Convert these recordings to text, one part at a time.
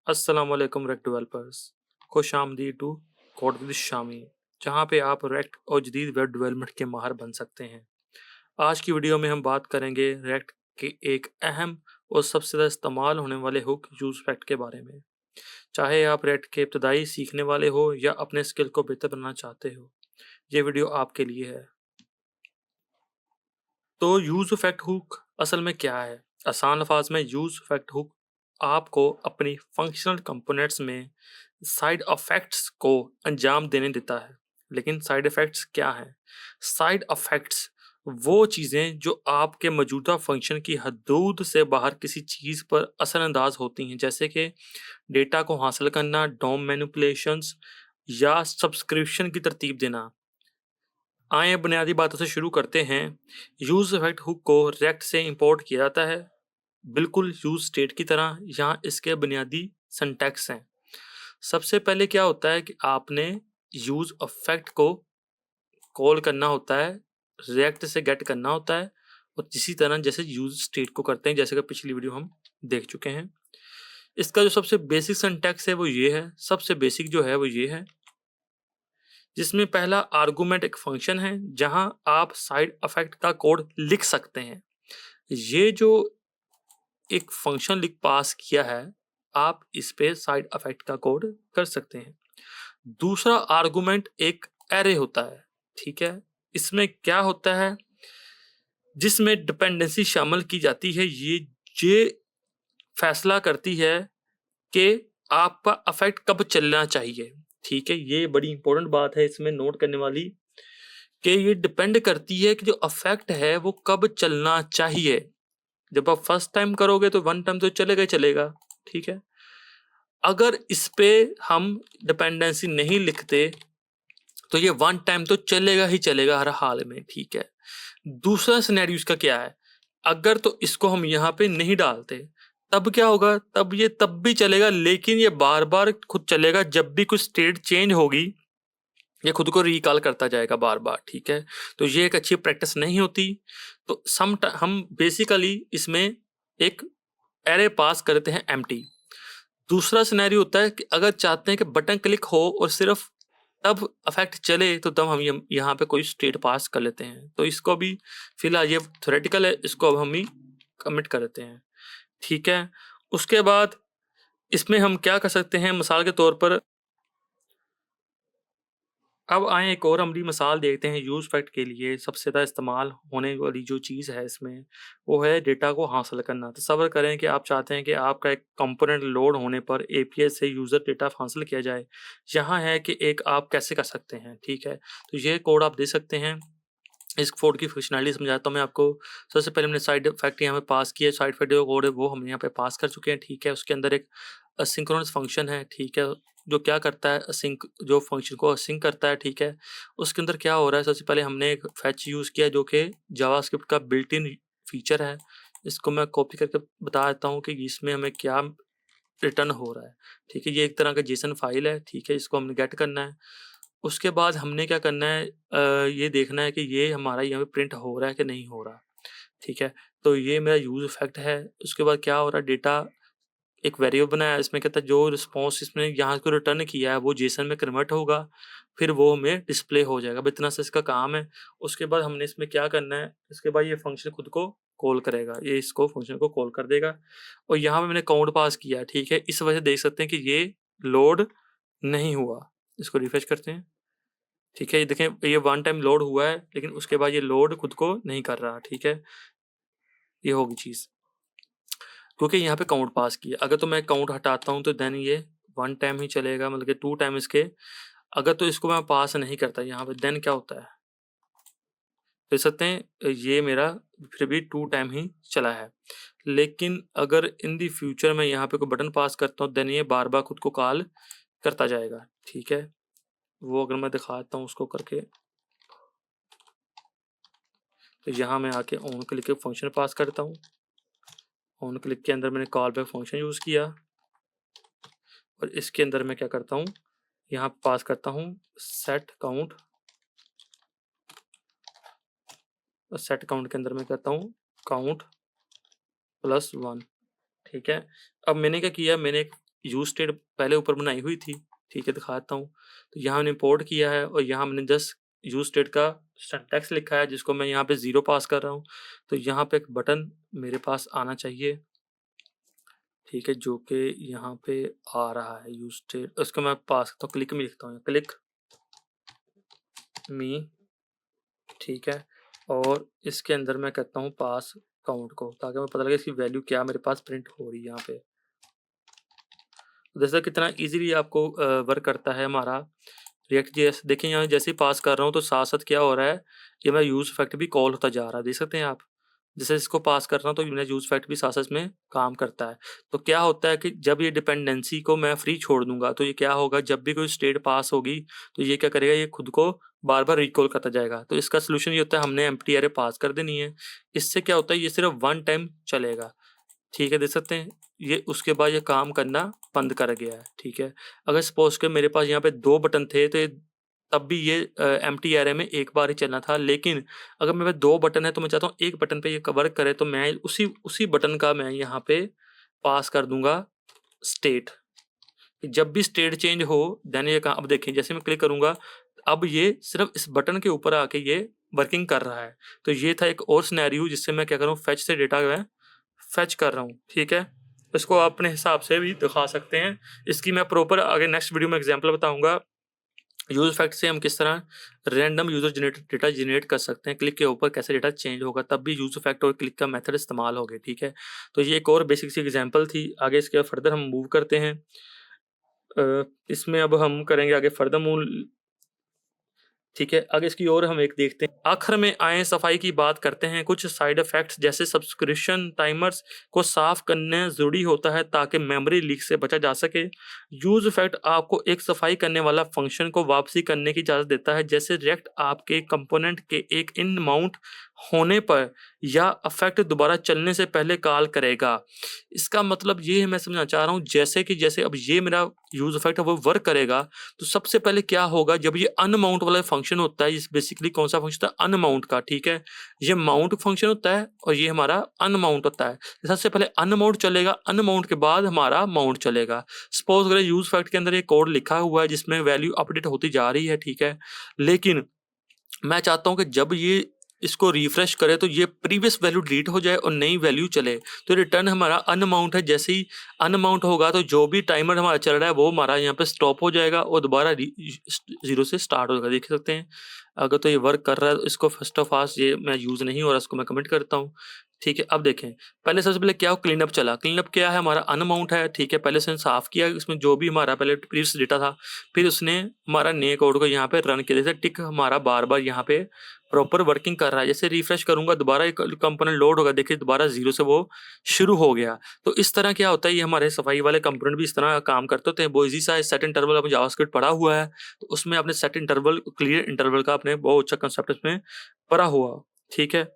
अस्सलाम वालेकुम rect developers. खुश आमदीद टू कोड विद शामी, जहाँ पे आप रेक्ट और जदीद वेब डेवलपमेंट के माहर बन सकते हैं। आज की वीडियो में हम बात करेंगे रेक्ट के एक अहम और सबसे ज़्यादा इस्तेमाल होने वाले हुक यूज़ फैक्ट के बारे में। चाहे आप रेक्ट के इब्तदाई सीखने वाले हो या अपने स्किल को बेहतर बनाना चाहते हो, ये वीडियो आपके लिए है। तो यूज़ फैक्ट हुक असल में क्या है? आसान अल्फाज में यूज़ फैक्ट हुक आपको अपनी फंक्शनल कंपोनेंट्स में साइड इफेक्ट्स को अंजाम देने देता है। लेकिन साइड इफेक्ट्स क्या हैं? साइड इफेक्ट्स वो चीज़ें जो आपके मौजूदा फंक्शन की हदूद से बाहर किसी चीज़ पर असरअंदाज होती हैं, जैसे कि डेटा को हासिल करना, डोम मैनिपुलेशंस या सब्सक्रिप्शन की तरतीब देना। आइए बुनियादी बातों से शुरू करते हैं। यूज इफेक्ट हुक को रेक्ट से इंपोर्ट किया जाता है, बिल्कुल यूज स्टेट की तरह। यहाँ इसके बुनियादी सिंटैक्स हैं। सबसे पहले क्या होता है कि आपने यूज इफेक्ट को कॉल करना होता है, रिएक्ट से गेट करना होता है, और इसी तरह जैसे यूज स्टेट को करते हैं, जैसे कि पिछली वीडियो हम देख चुके हैं। इसका जो सबसे बेसिक सिंटैक्स है वो ये है। सबसे बेसिक जो है वो ये है, जिसमें पहला आर्गुमेंट एक फंक्शन है जहां आप साइड इफेक्ट का कोड लिख सकते हैं। ये जो एक फंक्शन लिख पास किया है, आप इस पे साइड इफेक्ट का कोड कर सकते हैं। दूसरा आर्गुमेंट एक एरे होता है, ठीक है। इसमें क्या होता है, जिसमें डिपेंडेंसी शामिल की जाती है। ये फैसला करती है कि आपका अफेक्ट कब चलना चाहिए, ठीक है। ये बड़ी इंपॉर्टेंट बात है इसमें नोट करने वाली, कि ये डिपेंड करती है कि जो अफेक्ट है वो कब चलना चाहिए। जब आप फर्स्ट टाइम करोगे तो वन टाइम तो चलेगा ही चलेगा, ठीक है। अगर इस पे हम डिपेंडेंसी नहीं लिखते तो ये वन टाइम तो चलेगा ही चलेगा हर हाल में, ठीक है। दूसरा सिनेरियो इसका क्या है, अगर तो इसको हम यहाँ पे नहीं डालते तब क्या होगा, तब ये तब भी चलेगा, लेकिन ये बार बार खुद चलेगा। जब भी कुछ स्टेट चेंज होगी ये खुद को रिकॉल करता जाएगा बार बार, ठीक है। तो ये एक अच्छी प्रैक्टिस नहीं होती। तो हम बेसिकली इसमें एक एरे पास करते हैं एम्प्टी। दूसरा सिनेरियो होता है कि अगर चाहते हैं कि बटन क्लिक हो और सिर्फ तब अफेक्ट चले, तो तब हम यहाँ पे कोई स्टेट पास कर लेते हैं। तो इसको भी फिलहाल ये थ्योरेटिकल है, इसको अब हम ही कमिट कर देते हैं, ठीक है। उसके बाद इसमें हम क्या कर सकते हैं, मिसाल के तौर पर अब आए एक और अमली मिसाल देखते हैं। यूज फैक्ट के लिए सबसे ज़्यादा इस्तेमाल होने वाली जो चीज़ है इसमें, वो है डेटा को हासिल करना। तसव्वुर करें कि आप चाहते हैं कि आपका एक कंपोनेंट लोड होने पर एपीआई से यूज़र डेटा हासिल किया जाए। यहाँ है कि एक आप कैसे कर सकते हैं, ठीक है। तो ये कोड आप दे सकते हैं। इस कोड की फंक्शनैलिटी समझाता हूँ मैं आपको। सबसे पहले हमने साइड इफेक्ट यहाँ पे पास किया। साइड इफेक्ट जो कोड है वो हम यहाँ पे पास कर चुके हैं, ठीक है। उसके अंदर एक असिंक्रोनस फंक्शन है, ठीक है, जो क्या करता है, असिंक जो फंक्शन को असिंक करता है, ठीक है। उसके अंदर क्या हो रहा है, सबसे पहले हमने एक फैच यूज़ किया जो कि जावास्क्रिप्ट का बिल्ट इन फीचर है। इसको मैं कॉपी करके बता देता हूँ कि इसमें हमें क्या रिटर्न हो रहा है, ठीक है। ये एक तरह का जेसन फाइल है, ठीक है। इसको हमने गेट करना है। उसके बाद हमने क्या करना है, ये देखना है कि ये हमारा यहाँ पे प्रिंट हो रहा है कि नहीं हो रहा, ठीक है। तो ये मेरा यूज इफेक्ट है। उसके बाद क्या हो रहा है, डेटा एक वेरिएबल बनाया है, इसमें कहता है जो रिस्पॉन्स इसमें यहाँ को रिटर्न किया है वो जेसन में कन्वर्ट होगा, फिर वो हमें डिस्प्ले हो जाएगा। अब इतना सा इसका काम है। उसके बाद हमने इसमें क्या करना है, इसके बाद ये फंक्शन खुद को कॉल करेगा, ये इसको फंक्शन को कॉल कर देगा। और यहाँ पे मैंने काउंट पास किया है, ठीक है। इस वजह से देख सकते हैं कि ये लोड नहीं हुआ। इसको रिफ्रेश करते हैं, ठीक है। ये देखें, ये वन टाइम लोड हुआ है, लेकिन उसके बाद ये लोड खुद को नहीं कर रहा, ठीक है। ये होगी चीज़, क्योंकि यहाँ पे काउंट पास किया। अगर तो मैं काउंट हटाता हूँ तो देन ये वन टाइम ही चलेगा, मतलब कि टू टाइम इसके। अगर तो इसको मैं पास नहीं करता यहाँ पे, देन क्या होता है, देख सकते हैं ये मेरा फिर भी टू टाइम ही चला है। लेकिन अगर इन दी फ्यूचर में यहाँ पे कोई बटन पास करता हूँ, देन ये बार बार खुद को कॉल करता जाएगा, ठीक है। वो अगर मैं दिखाता हूँ उसको करके, तो यहाँ मैं आके ऑन क्लिक के फंक्शन पास करता हूँ। ऑन क्लिक के अंदर मैंने कॉल बैक फंक्शन यूज़ किया, और इसके अंदर मैं क्या करता हूँ, यहाँ पास करता हूँ सेट काउंट। और सेट काउंट के अंदर मैं करता हूँ काउंट +1, ठीक है। अब मैंने क्या किया, मैंने एक यूज स्टेट पहले ऊपर बनाई हुई थी, ठीक है, दिखाता हूँ। तो यहाँ मैंने इंपोर्ट किया है और यहाँ मैंने जस्ट यूज स्टेट का सिंटैक्स लिखा है जिसको मैं यहाँ पे 0 पास कर रहा हूँ। तो यहाँ पे एक बटन मेरे पास आना चाहिए, ठीक है, जो कि यहाँ पे आ रहा है यूज स्टेट, उसको मैं पास करता हूँ, क्लिक में लिखता हूँ, क्लिक मी, ठीक है। और इसके अंदर मैं कहता हूँ पास काउंट को, ताकि मुझे पता लगे इसकी वैल्यू क्या मेरे पास प्रिंट हो रही है यहाँ पे। जैसा कितना इजीली आपको वर्क करता है हमारा रिएक्ट जेएस। देखिए यहाँ जैसे ही पास कर रहा हूँ तो साथ साथ क्या हो रहा है, ये मेरा यूज फैक्ट भी कॉल होता जा रहा है, देख सकते हैं आप। जैसे इसको पास कर रहा हूँ तो मेरा यूज फैक्ट भी साथ साथ में काम करता है। तो क्या होता है कि जब ये डिपेंडेंसी को मैं फ्री छोड़ दूंगा तो ये क्या होगा, जब भी कोई स्टेट पास होगी तो ये क्या करेगा, ये खुद को बार बार रिकॉल करता जाएगा। तो इसका सोल्यूशन ये होता है, हमने एम्प्टी एरे पास कर देनी है। इससे क्या होता है, ये सिर्फ वन टाइम चलेगा, ठीक है, देख सकते हैं। ये उसके बाद ये काम करना बंद कर गया है, ठीक है। अगर सपोज के मेरे पास यहाँ पे 2 बटन थे तो तब भी ये एम्प्टी एरे में एक बार ही चलना था। लेकिन अगर मेरे पास 2 बटन है तो मैं चाहता हूँ एक बटन पे ये वर्क करे, तो मैं उसी बटन का मैं यहाँ पे पास कर दूंगा स्टेट। जब भी स्टेट चेंज हो देन ये अब देखिए जैसे मैं क्लिक करूंगा, अब ये सिर्फ इस बटन के ऊपर आके ये वर्किंग कर रहा है। तो ये था एक और सिनेरियो जिससे मैं क्या करूँ, फैच से डेटा मैं फेच कर रहा हूँ, ठीक है। इसको आप अपने हिसाब से भी दिखा सकते हैं। इसकी मैं प्रॉपर आगे नेक्स्ट वीडियो में एग्जांपल बताऊंगा। यूज फैक्ट से हम किस तरह random user generated data generate कर सकते हैं, क्लिक के ऊपर कैसे डेटा चेंज होगा, तब भी यूज फैक्ट और क्लिक का मेथड इस्तेमाल हो गए, ठीक है। तो ये एक और बेसिक सी एग्जांपल थी। आगे इसके फर्दर हम मूव करते हैं। इसमें अब हम करेंगे आगे फर्दर मूव, ठीक है। आगे इसकी ओर हम एक देखते हैं। आखिर में आए सफाई की बात करते हैं। कुछ साइड इफेक्ट्स जैसे सब्सक्रिप्शन टाइमर्स को साफ करना जरूरी होता है ताकि मेमोरी लीक से बचा जा सके। यूज इफेक्ट आपको एक सफाई करने वाला फंक्शन को वापसी करने की इजाजत देता है, जैसे रिएक्ट आपके कंपोनेंट के एक इन माउंट होने पर या इफेक्ट दोबारा चलने से पहले कॉल करेगा। इसका मतलब ये है, मैं समझना चाह रहा हूँ, जैसे कि जैसे अब ये मेरा यूज इफेक्ट है वो वर्क करेगा, तो सबसे पहले क्या होगा, जब ये अनमाउंट वाला फंक्शन होता है, इस बेसिकली कौन सा फंक्शन होता है, अनमाउंट का, ठीक है। ये माउंट फंक्शन होता है और ये हमारा अनमाउंट होता है। सबसे पहले अनमाउंट चलेगा, अनमाउंट के बाद हमारा माउंट चलेगा। सपोज करें यूज फैक्ट के अंदर ये कोड लिखा हुआ है जिसमें वैल्यू अपडेट होती जा रही है, ठीक है। लेकिन मैं चाहता हूं कि जब ये इसको रिफ्रेश करे तो ये प्रीवियस वैल्यू डिलीट हो जाए और नई वैल्यू चले। तो रिटर्न हमारा अनमाउंट है, जैसे ही अनमाउंट होगा तो जो भी टाइमर हमारा चल रहा है वो हमारा यहाँ पे स्टॉप हो जाएगा और दोबारा 0 से स्टार्ट होगा, देख सकते हैं। अगर तो ये वर्क कर रहा है तो इसको फर्स्ट ऑफ ऑल ये मैं यूज नहीं हो रहा, इसको मैं कमेंट करता हूँ, ठीक है। अब देखें, पहले सबसे पहले क्या हो, क्लीन अप चला। क्लीन अप क्या है, हमारा अनमाउंट है, ठीक है। पहले से साफ किया इसमें जो भी हमारा पहले प्रीवियस डेटा था, फिर उसने हमारा नए कोड को यहाँ पे रन किया, जैसे टिक हमारा बार बार यहाँ पे प्रॉपर वर्किंग कर रहा है। जैसे रिफ्रेश करूंगा दोबारा एक कंपोनेंट लोड होगा, देखिए दोबारा 0 से वो शुरू हो गया। तो इस तरह क्या होता है, ये हमारे सफाई वाले कंपोनेंट भी इस तरह काम करते होते हैं। वो इजी सा सेट इंटरवल अपने जावास्क्रिप्ट पढ़ा हुआ है, तो उसमें अपने सेट इंटरवल, क्लियर इंटरवल का अपने बहुत अच्छा कंसेप्ट इसमें पढ़ा हुआ, ठीक है।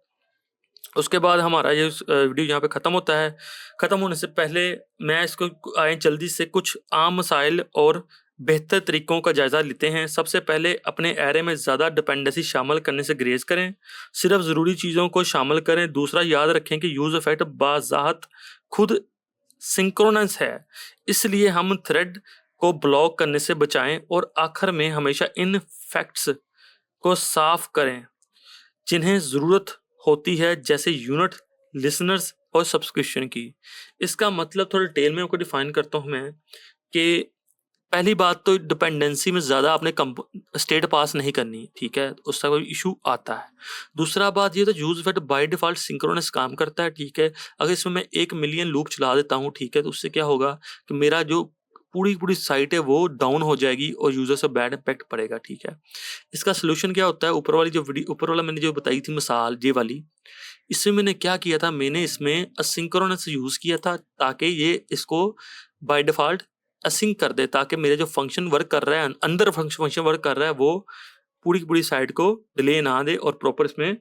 उसके बाद हमारा ये वीडियो यहाँ पे ख़त्म होता है। ख़त्म होने से पहले मैं इसको आए जल्दी से कुछ आम मसाइल और बेहतर तरीकों का जायज़ा लेते हैं। सबसे पहले अपने एरे में ज़्यादा डिपेंडेंसी शामिल करने से ग्रेज करें, सिर्फ ज़रूरी चीज़ों को शामिल करें। दूसरा, याद रखें कि यूज़ इफेक्ट बाज़ात खुद सिंक्रोनस है, इसलिए हम थ्रेड को ब्लॉक करने से बचाएं। और आखिर में हमेशा इन फैक्ट्स को साफ करें जिन्हें ज़रूरत होती है, जैसे यूनिट, लिसनर्स और सब्सक्रिप्शन की। इसका मतलब थोड़ा डिटेल में आपको डिफाइन करता हूँ मैं, कि पहली बात तो डिपेंडेंसी में ज़्यादा आपने स्टेट पास नहीं करनी, ठीक है, उसका कोई इशू आता है। दूसरा बात ये तो use effect by default synchronous काम करता है, ठीक है। अगर इसमें मैं 1 मिलियन लूप चला देता हूँ, ठीक है, तो उससे क्या होगा कि मेरा जो पूरी पूरी साइट है वो डाउन हो जाएगी और यूजर से बैड इम्पैक्ट पड़ेगा, ठीक है। इसका सोल्यूशन क्या होता है, ऊपर वाली जो वीडियो, ऊपर वाला मैंने जो बताई थी मिसाल ये वाली, इसमें मैंने क्या किया था, मैंने इसमें असिंक्रोनस यूज किया था ताकि ये इसको बाय डिफॉल्ट असिंक कर दे, ताकि मेरे जो फंक्शन वर्क कर रहा है, अंदर फंक्शन वर्क कर रहा है, वो पूरी की पूरी साइट को डिले ना दे और प्रॉपर इसमें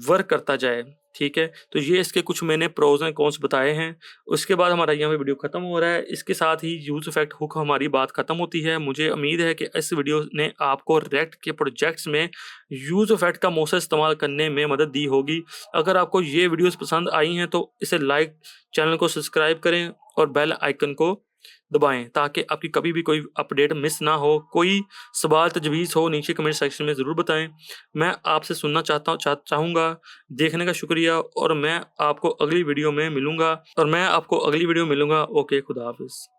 वर्क करता जाए, ठीक है। तो ये इसके कुछ मैंने प्रोज एंड कॉन्स बताए हैं। उसके बाद हमारा यहाँ पे वीडियो खत्म हो रहा है। इसके साथ ही यूज इफेक्ट हुक हमारी बात खत्म होती है। मुझे उम्मीद है कि इस वीडियो ने आपको रिएक्ट के प्रोजेक्ट्स में यूज इफेक्ट का मौका इस्तेमाल करने में मदद दी होगी। अगर आपको ये वीडियोस पसंद आई हैं तो इसे लाइक, चैनल को सब्सक्राइब करें और बेल आइकन को दबाएँ ताकि आपकी कभी भी कोई अपडेट मिस ना हो। कोई सवाल तजवीज़ हो नीचे कमेंट सेक्शन में ज़रूर बताएँ। मैं आपसे सुनना चाहूँगा। देखने का शुक्रिया और मैं आपको अगली वीडियो में मिलूँगा। ओके, खुदा हाफ़िज़।